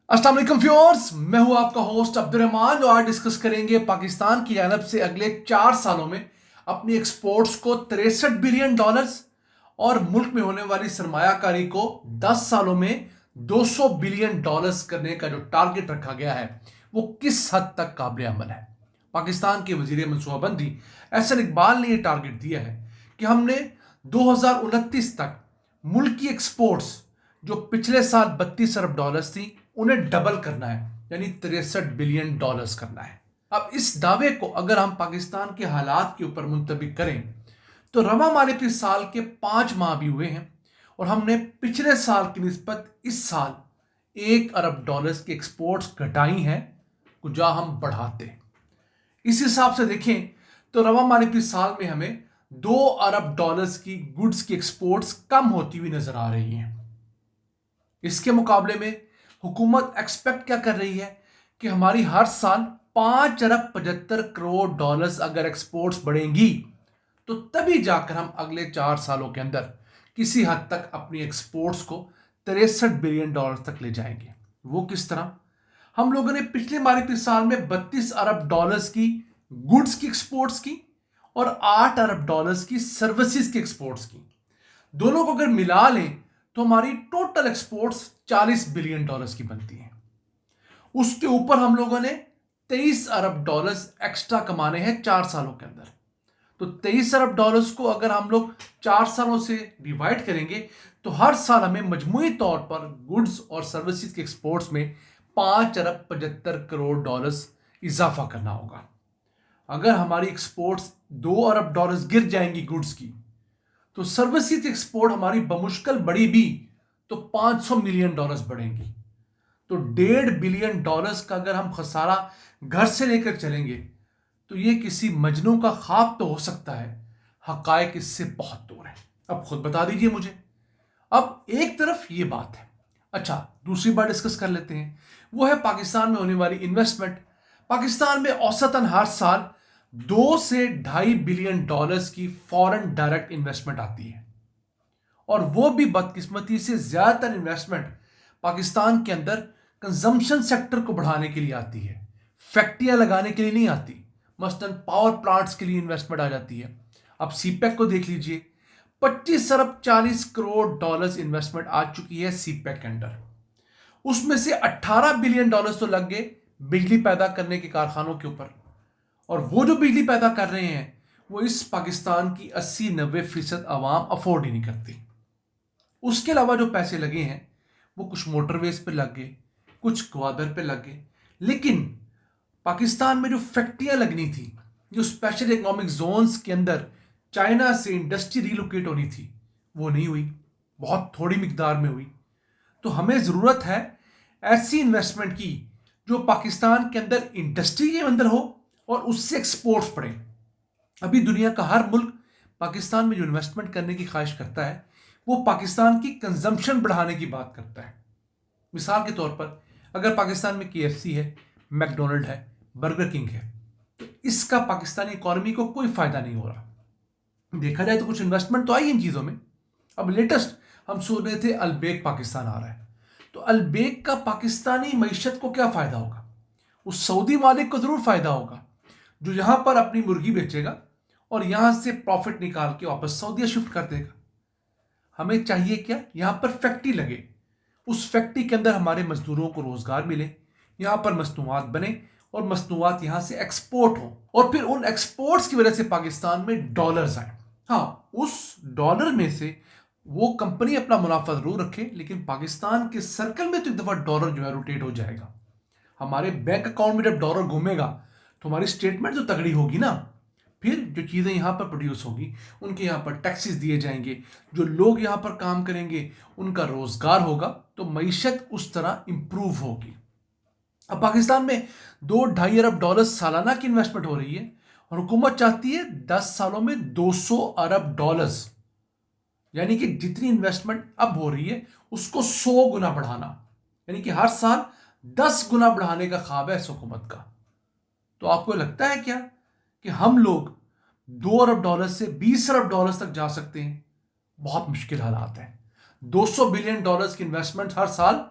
अस्सलाम वालेकुम व्यूअर्स, मैं हूं आपका होस्ट अब्दुर्रहमान। जो आज डिस्कस करेंगे पाकिस्तान की जानब से अगले 4 सालों में अपनी एक्सपोर्ट्स को $63 बिलियन और मुल्क में होने वाली सरमायाकारी को 10 सालों में $200 बिलियन करने का जो टारगेट रखा गया है वो किस हद तक काबिल अमल है। पाकिस्तान के वजीर मनसूबाबंदी एहसन इकबाल ने यह टारगेट दिया है कि हमने 2029 तक मुल्क की एक्सपोर्ट्स जो पिछले साल $32 अरब थी उन्हें डबल करना है, यानी $63 बिलियन करना है। अब इस दावे को अगर हम पाकिस्तान के हालात के ऊपर मुंतबिक करें तो रवा मालिकी साल के 5 माह भी हुए हैं और हमने पिछले साल की निस्बत इस साल $1 अरब की एक्सपोर्ट्स घटाई हैं, कुजा हम बढ़ाते। इस हिसाब से देखें तो रवा मालिकी साल में हमें $2 अरब की गुड्स की एक्सपोर्ट्स कम होती हुई नजर आ रही हैं। इसके मुकाबले में हुकूमत एक्सपेक्ट क्या कर रही है कि हमारी हर साल $5 अरब 75 करोड़ अगर एक्सपोर्ट्स बढ़ेंगी तो तभी जाकर हम अगले 4 सालों के अंदर किसी हद तक अपनी एक्सपोर्ट्स को $63 बिलियन तक ले जाएंगे। वो किस तरह? हम लोगों ने पिछले मालिकी साल में $32 अरब की गुड्स की एक्सपोर्ट्स की और $8 अरब की सर्विसेज की एक्सपोर्ट्स की। दोनों को अगर मिला लें तो हमारी टोटल एक्सपोर्ट्स $40 बिलियन की बनती हैं। उसके ऊपर हम लोगों ने $23 अरब एक्स्ट्रा कमाने हैं 4 सालों के अंदर। तो $23 अरब को अगर हम लोग 4 सालों से डिवाइड करेंगे तो हर साल हमें मजमूई तौर पर गुड्स और सर्विसेज के एक्सपोर्ट्स में $5 अरब 75 करोड़ इजाफा करना होगा। अगर हमारी एक्सपोर्ट्स $2 अरब गिर जाएंगी गुड्स की तो सर्विसेज एक्सपोर्ट हमारी बमुश्किल बढ़ी भी तो $500 मिलियन बढ़ेंगी। तो $1.5 बिलियन का अगर हम खसारा घर से लेकर चलेंगे तो ये किसी मजनू का ख्वाब तो हो सकता है, हकायक इससे बहुत दूर है। अब खुद बता दीजिए मुझे। अब एक तरफ ये बात है, अच्छा दूसरी बात डिस्कस कर लेते हैं, वो है पाकिस्तान में होने वाली इन्वेस्टमेंट। पाकिस्तान में औसतन हर साल $2 से $2.5 बिलियन की फॉरेन डायरेक्ट इन्वेस्टमेंट आती है और वो भी बदकिस्मती से ज्यादातर इन्वेस्टमेंट पाकिस्तान के अंदर कंजम्पशन सेक्टर को बढ़ाने के लिए आती है, फैक्ट्रियां लगाने के लिए नहीं आती। मसलन पावर प्लांट्स के लिए इन्वेस्टमेंट आ जाती है। अब सीपेक को देख लीजिए, $25 अरब 40 करोड़ इन्वेस्टमेंट आ चुकी है सीपेक के अंदर। उसमें से $18 बिलियन तो लग गए बिजली पैदा करने के कारखानों के ऊपर, और वो जो बिजली पैदा कर रहे हैं वो इस पाकिस्तान की 80-90% आवाम अफोर्ड ही नहीं करती। उसके अलावा जो पैसे लगे हैं वो कुछ मोटरवेज पे लग गए, कुछ ग्वादर पे लग गए, लेकिन पाकिस्तान में जो फैक्ट्रियां लगनी थी, जो स्पेशल इकोनॉमिक जोन्स के अंदर चाइना से इंडस्ट्री रिलोकेट होनी थी, वो नहीं हुई, बहुत थोड़ी मिकदार में हुई। तो हमें ज़रूरत है ऐसी इन्वेस्टमेंट की जो पाकिस्तान के अंदर इंडस्ट्री के अंदर हो और उससे एक्सपोर्ट्स बढ़े। अभी दुनिया का हर मुल्क पाकिस्तान में जो इन्वेस्टमेंट करने की ख्वाहिश करता है वो पाकिस्तान की कंजम्पशन बढ़ाने की बात करता है। मिसाल के तौर पर अगर पाकिस्तान में KFC है, मैकडोनल्ड है, बर्गर किंग है, तो इसका पाकिस्तानी इकॉनमी को कोई फायदा नहीं हो रहा। देखा जाए तो कुछ इन्वेस्टमेंट तो आई इन चीज़ों में। अब लेटेस्ट हम सुन रहे थे अलबेक पाकिस्तान आ रहा है, तो अलबेक का पाकिस्तानी मईशत को क्या फ़ायदा होगा? उस सऊदी मालिक को ज़रूर फ़ायदा होगा जो यहां पर अपनी मुर्गी बेचेगा और यहां से प्रॉफिट निकाल के वापस सऊदीया शिफ्ट कर देगा। हमें चाहिए क्या? यहां पर फैक्ट्री लगे, उस फैक्ट्री के अंदर हमारे मजदूरों को रोजगार मिले, यहां पर मसनूआत बने और मसनूआत यहां से एक्सपोर्ट हो और फिर उन एक्सपोर्ट्स की वजह से पाकिस्तान में डॉलर्स आए। हाँ, उस डॉलर में से वो कंपनी अपना मुनाफा जरूर रखे, लेकिन पाकिस्तान के सर्कल में तो एक दफा डॉलर जो है रोटेट हो जाएगा। हमारे बैंक अकाउंट में जब डॉलर घूमेगा तो हमारी स्टेटमेंट जो तगड़ी होगी ना, फिर जो चीज़ें यहाँ पर प्रोड्यूस होगी उनके यहाँ पर टैक्सेस दिए जाएंगे, जो लोग यहाँ पर काम करेंगे उनका रोजगार होगा, तो मईशत उस तरह इंप्रूव होगी। अब पाकिस्तान में $2-2.5 अरब सालाना की इन्वेस्टमेंट हो रही है और हुकूमत चाहती है 10 सालों में $200 अरब, यानी कि जितनी इन्वेस्टमेंट अब हो रही है उसको 100 गुना बढ़ाना, यानी कि हर साल 10 गुना बढ़ाने का ख्वाब है इस हुकूमत का। तो आपको लगता है क्या कि हम लोग $2 अरब से $20 अरब तक जा सकते हैं? बहुत मुश्किल हालात है। $200 बिलियन की इन्वेस्टमेंट हर साल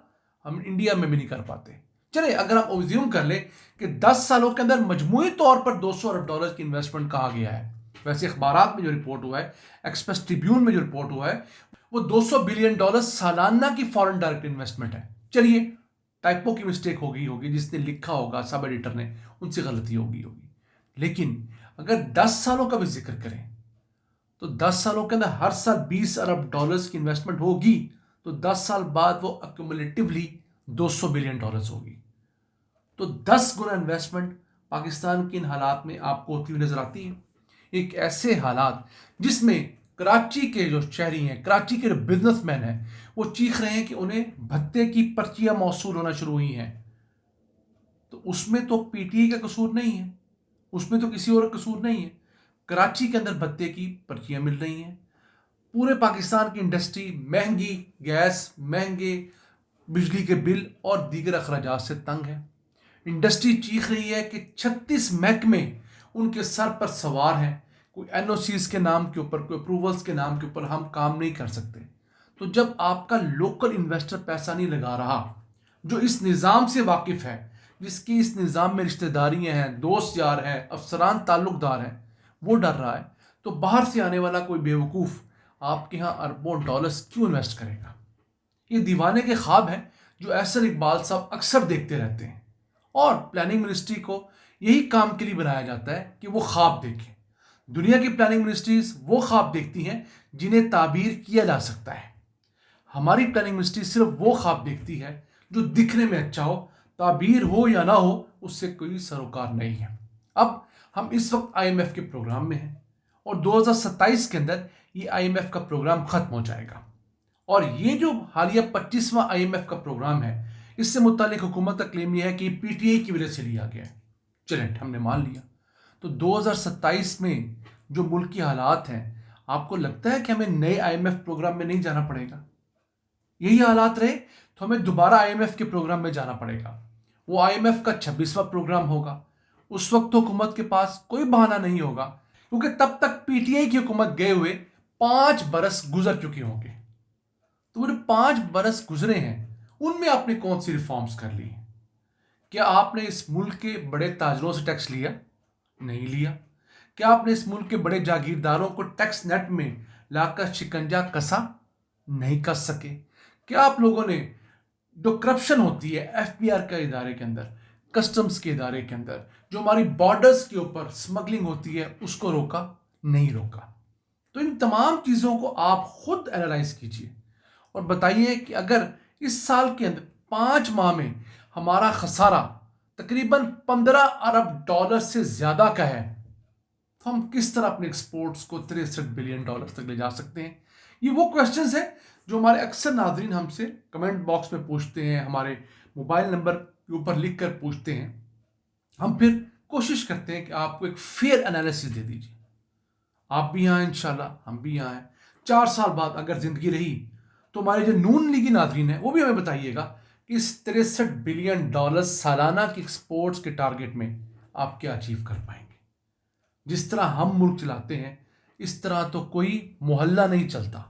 ہم انڈیا میں بھی نہیں کر پاتے. چلے اگر ہم اوزیوم کر لیں کہ 10 سالوں کے اندر مجموعی طور پر $200 ارب کی انویسٹمنٹ کہا گیا ہے. ویسے اخبارات میں جو رپورٹ ہوا ہے، ایکسپریس ٹریبیون میں جو رپورٹ ہوا ہے، وہ $200 بلین سالانہ کی فارن ڈائریکٹ انویسٹمنٹ ہے. چلیے ٹائپو کی مسٹیک ہوگی جس نے لکھا ہوگا سب ایڈیٹر نے، ان سے غلطی ہوگی. لیکن اگر 10 سالوں کا بھی ذکر کریں تو 10 سالوں کے اندر ہر سال $20 ارب کی انویسٹمنٹ ہوگی، تو 10 سال بعد وہ ایکومولیٹیولی $200 بلین ہوگی. تو 10 گنا انویسٹمنٹ پاکستان کے ان حالات میں آپ کو ہوتی ہوئی نظر آتی ہے. ایک ایسے حالات جس میں کراچی کے جو شہری ہیں، کراچی کے جو بزنس مین ہیں، وہ چیخ رہے ہیں کہ انہیں بھتے کی پرچیاں موصول ہونا شروع ہوئی ہیں. تو اس میں تو پی ٹی آئی کا قصور نہیں ہے، اس میں تو کسی اور کا قصور نہیں ہے. کراچی کے اندر بھتے کی پرچیاں مل رہی ہیں. پورے پاکستان کی انڈسٹری مہنگی گیس، مہنگے بجلی کے بل اور دیگر اخراجات سے تنگ ہے. انڈسٹری چیخ رہی ہے کہ 36 محکمے ان کے سر پر سوار ہیں. کوئی این او سیز کے نام کے اوپر، کوئی اپروولز کے نام کے اوپر ہم کام نہیں کر سکتے. تو جب آپ کا لوکل انویسٹر پیسہ نہیں لگا رہا، جو اس نظام سے واقف ہے، جس کی اس نظام میں رشتہ داریاں ہیں، دوست یار ہیں، افسران تعلق دار ہیں، وہ ڈر رہا ہے، تو باہر سے آنے والا کوئی بیوقوف آپ کے ہاں اربوں ڈالرز کیوں انویسٹ کرے گا؟ یہ دیوانے کے خواب ہیں جو احسن اقبال صاحب اکثر دیکھتے رہتے ہیں. اور پلاننگ منسٹری کو یہی کام کے لیے بنایا جاتا ہے کہ وہ خواب دیکھیں. دنیا کی پلاننگ منسٹریز وہ خواب دیکھتی ہیں جنہیں تعبیر کیا جا سکتا ہے. ہماری پلاننگ منسٹری صرف وہ خواب دیکھتی ہے جو دکھنے میں اچھا ہو، تعبیر ہو یا نہ ہو اس سے کوئی سروکار نہیں ہے. اب ہم اس وقت آئی ایم ایف کے پروگرام میں ہیں اور 2027 کے اندر یہ آئی ایم ایف کا پروگرام ختم ہو جائے گا. اور یہ جو حالیہ 25واں آئی ایم ایف کا پروگرام ہے، اس سے متعلق حکومت کا کلیم یہ ہے کہ پی ٹی آئی کی وجہ سے لیا گیا ہے. چلیں ہم نے مان لیا. تو 2027 میں جو ملک کی حالات ہیں، آپ کو لگتا ہے کہ ہمیں نئے آئی ایم ایف پروگرام میں نہیں جانا پڑے گا؟ یہی حالات رہے تو ہمیں دوبارہ آئی ایم ایف کے پروگرام میں جانا پڑے گا. وہ آئی ایم ایف کا 26واں پروگرام ہوگا. اس وقت تو حکومت کے پاس کوئی بہانہ نہیں ہوگا، کیونکہ تب تک پی ٹی آئی کی حکومت گئے ہوئے 5 برس گزر چکے ہوں گے. تو وہ جو 5 برس گزرے ہیں ان میں آپ نے کون سی ریفارمز کر لی ہیں؟ کیا آپ نے اس ملک کے بڑے تاجروں سے ٹیکس لیا؟ نہیں لیا. کیا آپ نے اس ملک کے بڑے جاگیرداروں کو ٹیکس نیٹ میں لا کر شکنجا کسا؟ نہیں کس سکے. کیا آپ لوگوں نے جو کرپشن ہوتی ہے ایف بی آر کے ادارے کے اندر، کسٹمز کے ادارے کے اندر، جو ہماری بارڈرز کے اوپر سمگلنگ ہوتی ہے، اس کو روکا؟ نہیں روکا. تو ان تمام چیزوں کو آپ خود اینالائز کیجئے اور بتائیے کہ اگر اس سال کے اندر 5 ماہ میں ہمارا خسارہ تقریباً $15 ارب سے زیادہ کا ہے، تو ہم کس طرح اپنے ایکسپورٹس کو $63 بلین تک لے جا سکتے ہیں؟ یہ وہ کویسچنز ہیں جو ہمارے اکثر ناظرین ہم سے کمنٹ باکس میں پوچھتے ہیں، ہمارے موبائل نمبر کے اوپر لکھ کر پوچھتے ہیں. ہم پھر کوشش کرتے ہیں کہ آپ کو ایک فیئر انالیسس دے دیجیے. آپ بھی یہاں ہیں انشاءاللہ، ہم بھی یہاں ہیں. 4 سال بعد اگر زندگی رہی تو ہمارے جو نون لیگی ناظرین ہیں وہ بھی ہمیں بتائیے گا کہ اس $63 بلین سالانہ کی ایکسپورٹس کے ٹارگٹ میں آپ کیا اچیو کر پائیں گے. جس طرح ہم ملک چلاتے ہیں اس طرح تو کوئی محلہ نہیں چلتا.